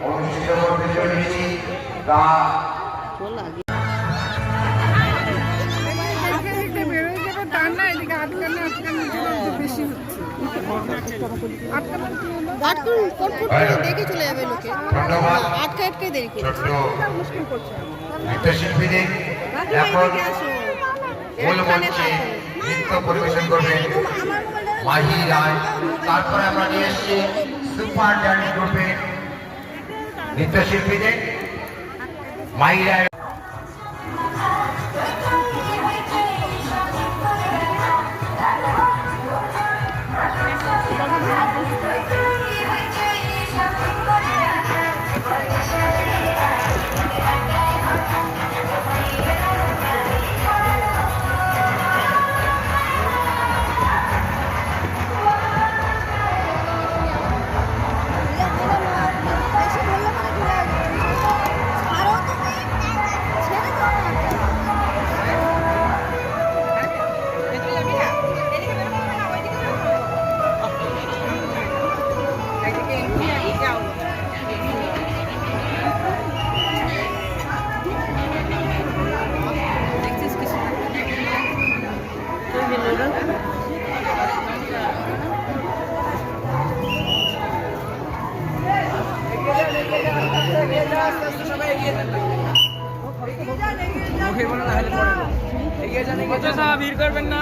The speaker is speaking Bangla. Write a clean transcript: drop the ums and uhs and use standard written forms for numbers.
অনুষ্ঠিত করতে চলেছি তা দেখে চলে যাবে লোকে আটকে আটকে দেখে নৃত্যশিল্পীদের এখন মূল মঞ্চে নৃত্য পরিবেশন করবেন মাহি রায়। তারপরে আমরা নিয়ে এসেছি সুপার ড্যান্স গ্রুপের নৃত্যশিল্পীদের মাহি রায়। ভিড় করবেন না।